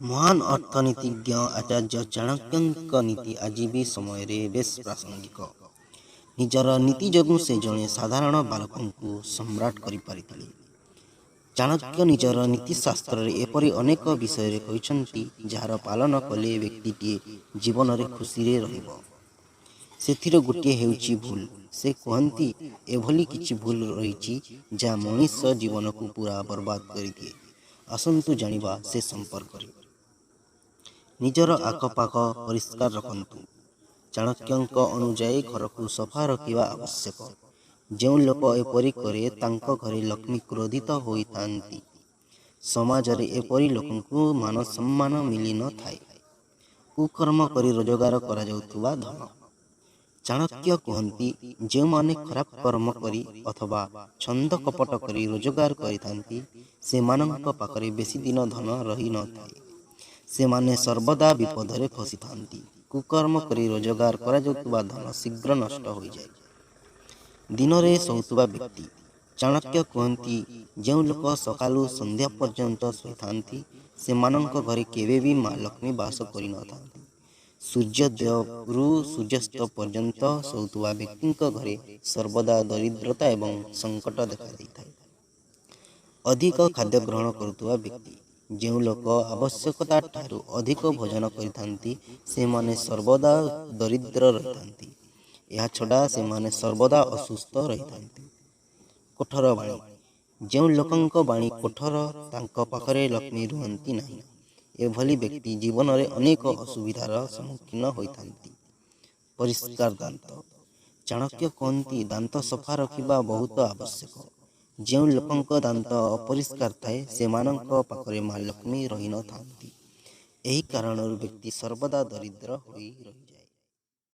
महान अर्थनीतिज्ञ आचार्य चाणक्यଙ୍କ नीति आज भी समय बेस प्रासंगिक। निजर नीति जोगु से जड़े साधारण बालक सम्राट कर चाणक्य निजर नीतिशास्त्र एपरी अनेक विषय कहते जार पालन कले व्यक्ति जीवन में खुशी से गोटे हेउची भूल। से कहती एभली किछि भूल रही जहाँ मनीष जीवन को पूरा बर्बाद कर दिए। आसतु जानिबा से संपर्क निजर आखपाख परिष्कार रखंतु। चाणक्यଙ୍କ अनुजाई घर को सफा रखा आवश्यक। जो लोक एपरी करे तांको घरे लक्ष्मी क्रोधित होइतांती। समाज रे एपरी लोकंकु मान सम्मान मिली न थाए। कुकर्म करी रोजगार करा जाउतुवा धन। चाणक्य कहती जो माने खराब कर्म करी अथवा छंद कपट करी रोजगार करितांती से मानंक पाखरे बेसी दिन धन रही न थाए। से माने सर्वदा विपदरे फसी थांती। कुकर्म करी रोजगार करा जाउतुवा धन शीघ्र नष्ट हो जाए। दिन रे सोउतुवा व्यक्ति चाणक्य कहती जो लोक सकालू संध्या पर्यंत सोईथांती से मानंक घरे केवे भी माँ लक्ष्मी वास करि न थांती। सूर्योदयरू सूर्यास्त पर्यंत सोउतुवा व्यक्ति घरे सर्वदा दरिद्रता एवं संकट देखा देइथाए। अधिक खाद्य ग्रहण करुवा व्यक्ति जो लोक आवश्यकता ठारू अधिक भोजन करिथांती से माने सर्वदा दरिद्र रहिथांती। या छड़ा से माने सर्वदा असुस्थ रहिथांती। कोठर बाणी जो लोकंक बाणी कोठर तांको पाखरे लक्ष्मी रुहंती नहीं। एभली व्यक्ति जीवन में अनेक असुविधार सम्मुखीन होइथांती। परिष्कार दांत चाणक्य कहती दांत सफा रखिबा बहुत आवश्यक। जो लोकंक दांत अपरिष्कार थाए से मानंक पाखरे माँ लक्ष्मी रही न थांती। एही कारणरू व्यक्ति सर्वदा दरिद्र होई रही।